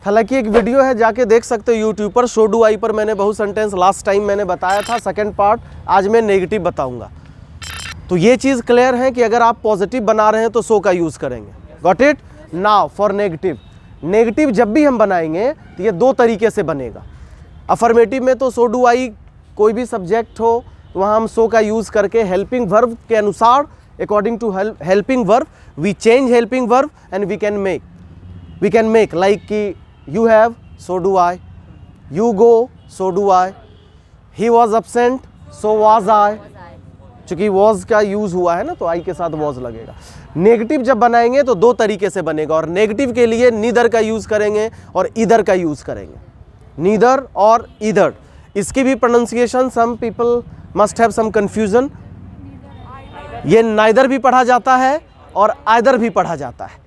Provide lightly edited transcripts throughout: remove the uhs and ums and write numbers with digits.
हालांकि एक वीडियो है, जाके देख सकते हो यूट्यूब पर, सो डू आई पर मैंने बहुत सेंटेंस लास्ट टाइम मैंने बताया था। सेकंड पार्ट आज मैं नेगेटिव बताऊंगा। तो ये चीज़ क्लियर है कि अगर आप पॉजिटिव बना रहे हैं तो सो का यूज़ करेंगे। Got it? Now for negative. Negative जब भी हम बनाएंगे तो ये दो तरीके से बनेगा। अफर्मेटिव में तो सो डू आई, कोई भी सब्जेक्ट हो तो वहाँ हम सो का यूज़ करके हेल्पिंग वर्ब के अनुसार, according to helping verb we change helping verb and we can make like कि you have, so do I, you go, so do I, he was absent, so was I. चूंकि was का use हुआ है ना तो आई के साथ was लगेगा। नेगेटिव जब बनाएंगे तो दो तरीके से बनेगा, और नेगेटिव के लिए नीदर का यूज़ करेंगे और इधर का यूज़ करेंगे। नीदर और इधर, इसकी भी pronunciation some people must have some confusion. ये नाइदर भी पढ़ा जाता है और आइदर भी पढ़ा जाता है।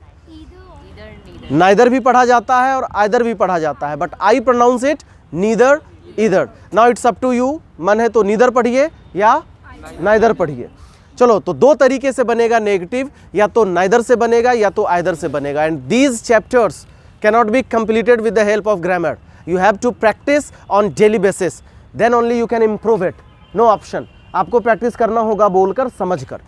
नाइदर भी पढ़ा जाता है और आइदर भी पढ़ा जाता है, but I pronounce it neither either. Now it's up to you, मन है तो नीदर पढ़िए या नाइदर पढ़िए। चलो, तो दो तरीके से बनेगा नेगेटिव, या तो नाइदर से बनेगा या तो आइदर से बनेगा। And these chapters cannot be completed with the help of grammar. You have to practise on daily basis, then only you can improve it. No option, आपको प्रैक्टिस करना होगा बोलकर, समझकर।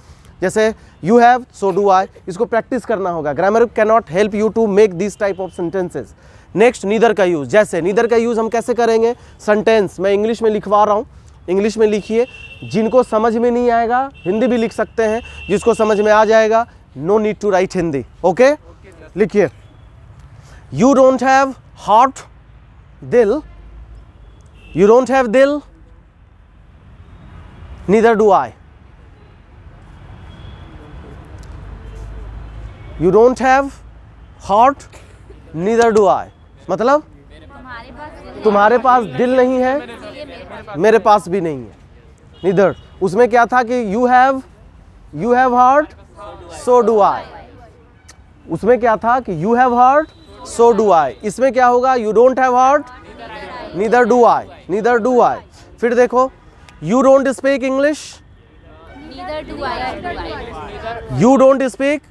जैसे you have, so do I, इसको practice करना होगा। Grammar cannot help you to make this type of sentences. Next, neither का यूज़। जैसे नीदर का यूज़ हम कैसे करेंगे? सेंटेंस मैं इंग्लिश में लिखवा रहा हूँ, इंग्लिश में लिखिए। जिनको समझ में नहीं आएगा हिंदी भी लिख सकते हैं, जिसको समझ में आ जाएगा no need to write Hindi. Okay, लिखिए। यू डोंट हैव हार्ट, दिल, यू डोंट हैव दिल, neither do I. You don't have heart, neither do I, मतलब तुम्हारे पास दिल नहीं है, मेरे पास भी नहीं है। नीदर, उसमें क्या था कि you have heart, so do आई। उसमें क्या था कि you have heart, so do आई। इसमें क्या होगा? You don't have heart, neither do I, neither do आई। फिर देखो, you don't speak English, you don't speak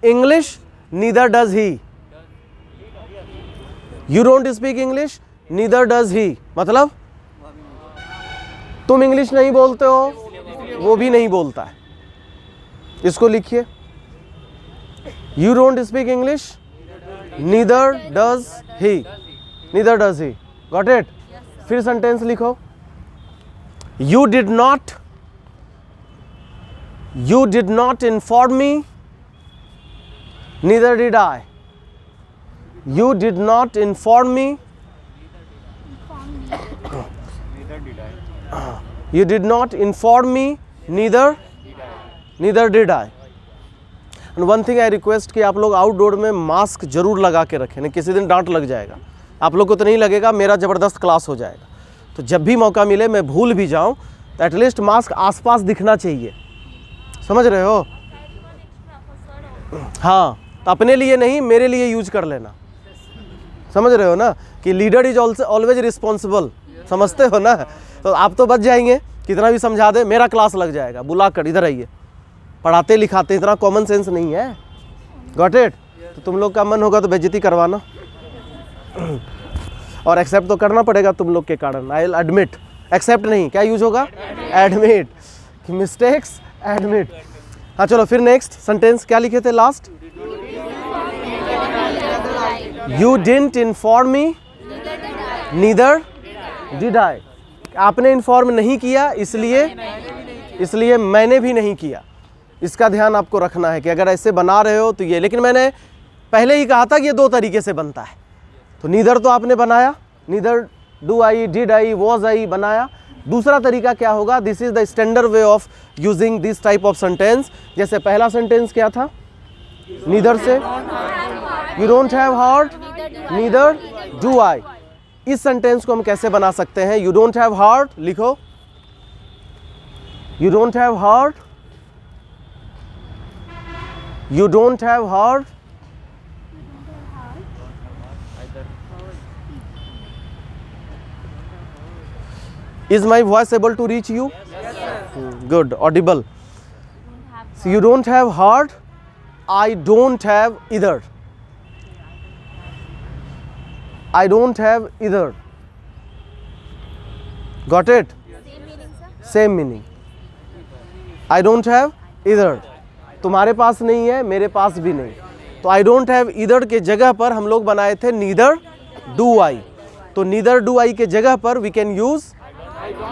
English, neither does he. You don't speak English, neither does he, मतलब तुम English नहीं बोलते हो, वो भी नहीं बोलता है। इसको लिखिए, you don't speak English, neither does he, neither does he. Got it? फिर सेंटेंस लिखो, you did not inform me, neither did I. You did not inform me, you did not inform me, neither did I. And one thing I request कि आप लोग outdoor में mask जरूर लगा के रखें, नहीं किसी दिन डांट लग जाएगा। आप लोग को तो नहीं लगेगा, मेरा ज़बरदस्त क्लास हो जाएगा। तो जब भी मौका मिले, मैं भूल भी जाऊं तो एटलीस्ट मास्क आसपास दिखना चाहिए। समझ रहे हो? हाँ, तो अपने लिए नहीं, मेरे लिए यूज कर लेना। समझ रहे हो ना कि लीडर इज ऑलवेज रिस्पॉन्सिबल। समझते हो ना? तो आप तो बच जाएंगे, कितना भी समझा दे, मेरा क्लास लग जाएगा। बुला कर इधर आइए, पढ़ाते लिखाते इतना कॉमन सेंस नहीं है। Got it? तो तुम लोग का मन होगा तो बेइज्जती करवाना, और एक्सेप्ट तो करना पड़ेगा तुम लोग के कारण। आई विल एडमिट, एक्सेप्ट नहीं, क्या यूज होगा? एडमिट। Mistakes admit. हाँ चलो, फिर नेक्स्ट सेंटेंस क्या लिखे थे last? You didn't inform me, neither did आई। आपने इन्फॉर्म नहीं किया, इसलिए मैंने भी नहीं किया। इसका ध्यान आपको रखना है कि अगर ऐसे बना रहे हो तो ये। लेकिन मैंने पहले ही कहा था कि ये दो तरीके से बनता है। तो नीदर तो आपने बनाया, neither do I, did I, was I बनाया। दूसरा तरीका क्या होगा? This is the standard way of using this type of sentence. जैसे पहला सेंटेंस क्या था? नीदर से, you don't have heart, neither do आई। इस सेंटेंस को हम कैसे बना सकते हैं? यू डोंट हैव हार्ट लिखो, you don't have heart, you don't have heart, is my voice able to reach you? Good, audible. So you don't have heart, I don't have either. I don't have either. Got it? Same meaning. I don't have either. तुम्हारे पास नहीं है, मेरे पास भी नहीं. तो I don't have either के जगह पर हम लोग बनाए थे neither do I. तो neither do I के जगह पर we can use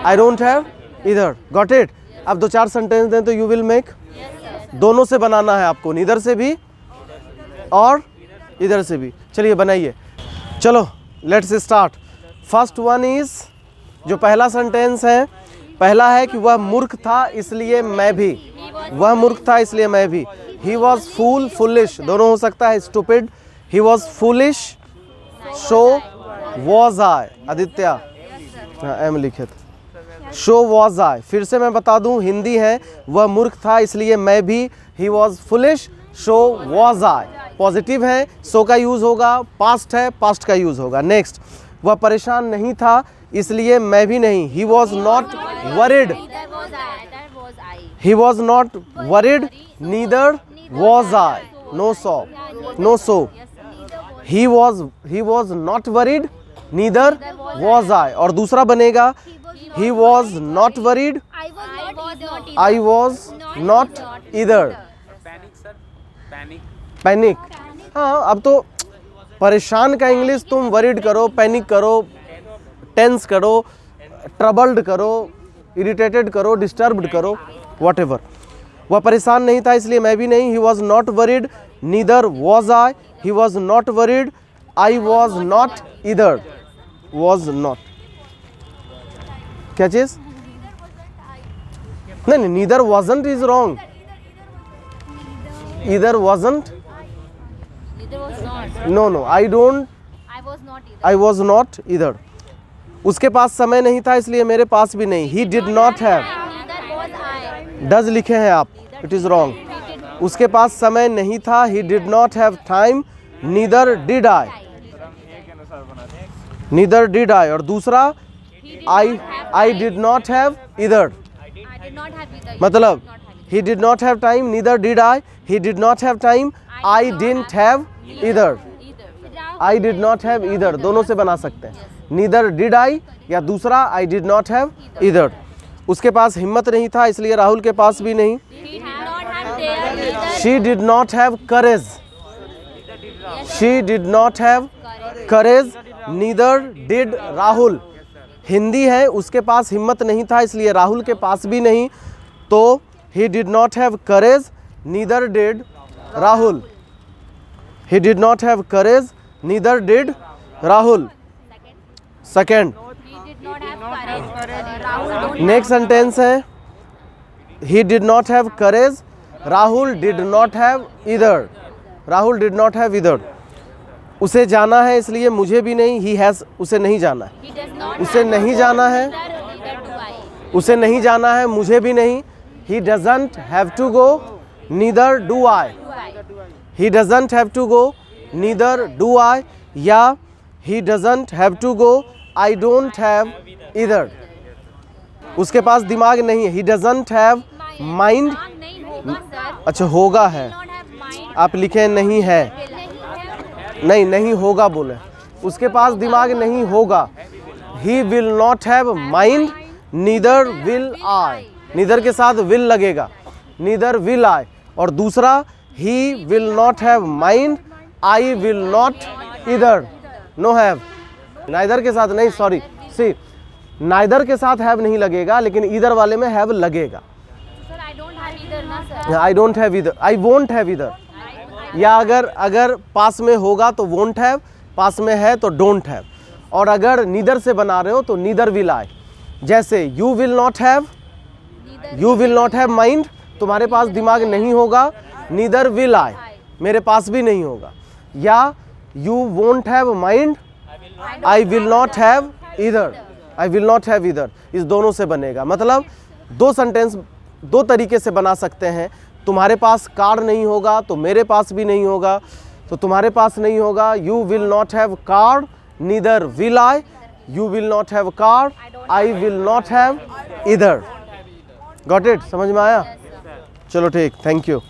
I don't have either. Got it? अब दो चार सेंटेंस दें तो you will make. दोनों से बनाना है आपको, neither से भी और इधर से भी. चलिए बनाइए. चलो let's start. First one is, जो पहला सेंटेंस है, पहला है कि वह मूर्ख था इसलिए मैं भी. वह मूर्ख था इसलिए मैं भी. ही वॉज फूल, फुलिश दोनों हो सकता है. Stupid, he was foolish, so was आई. आदित्य, हाँ एम लिखे थे. सो वॉज आई. फिर से मैं बता दूं, हिंदी है, वह मूर्ख था इसलिए मैं भी. He was foolish, so was I. Positive है, सो का यूज़ होगा. पास्ट है, पास्ट का यूज़ होगा. नेक्स्ट, वह परेशान नहीं था इसलिए मैं भी नहीं. He was not worried. He was not worried, neither was I. No so, no so. He was not worried, neither was I. और दूसरा बनेगा, he was not worried, I was not either. Panic. हाँ, अब तो परेशान का English तुम worried करो, पैनिक करो, टेंस करो, ट्रबल्ड करो, इरिटेटेड करो, डिस्टर्ब्ड करो, व्हाटएवर. वह परेशान नहीं था इसलिए मैं भी नहीं. He was not worried, neither was I. He was not worried, I was not either. Was not क्या चीज? नहीं, neither wasn't is wrong. Either wasn't. No, I was not either. उसके पास समय नहीं था इसलिए मेरे पास भी नहीं. ही डिड नॉट हैव. डज लिखे हैं आप, इट इज रॉन्ग. उसके पास समय नहीं था, he did not have time, neither did I. Neither did I. और दूसरा, I did not have either. मतलब he did not have time, neither did I. He did not have time, I didn't have either. I did not have either दोनों से बना सकते हैं. Neither did आई या दूसरा I did not have either. उसके पास हिम्मत नहीं था इसलिए राहुल के पास भी नहीं. She did not have courage. She did not have courage, neither did Rahul. Hindi है, उसके पास हिम्मत नहीं था इसलिए राहुल के पास भी नहीं. तो he did not have courage, neither did Rahul. He did not have courage, neither did Rahul. Second. Next sentence है, he did not have courage, Rahul did not have either. Rahul did not have either. उसे जाना है इसलिए मुझे भी नहीं. ही हैज, उसे नहीं जाना है. उसे नहीं जाना है, उसे नहीं जाना है, मुझे भी नहीं. He doesn't have to go, neither do I. He doesn't have to go, neither do I. या he doesn't have to go, I don't have either. उसके पास दिमाग नहीं है. He doesn't have mind. अच्छा, होगा है, आप लिखे नहीं है. नहीं, नहीं होगा बोले. उसके पास दिमाग नहीं होगा. He will not have mind, neither will I. Neither के साथ विल लगेगा, नीदर विल आई. और दूसरा, he will not have mind, I will not either. No have. Neither के साथ नहीं, सॉरी, सी, नाइदर के साथ हैव नहीं लगेगा, लेकिन ईदर वाले में हैव लगेगा. आई don't have either, I won't have either. या अगर पास में होगा तो वोंट हैव, पास में है तो डोंट हैव. और अगर नीदर से बना रहे हो तो नीदर विल आई. जैसे you will not have mind, तुम्हारे पास दिमाग नहीं होगा. नीदर विल आई, मेरे पास भी नहीं होगा. या you won't have mind, I will not have either. I will not have either. इस दोनों से बनेगा. मतलब दो सेंटेंस दो तरीके से बना सकते हैं. तुम्हारे पास कार नहीं होगा तो मेरे पास भी नहीं होगा. तो तुम्हारे पास नहीं होगा, you will not have car, neither will I. You will not have car, I will not have either. Got it? समझ में आया? चलो ठीक, थैंक यू.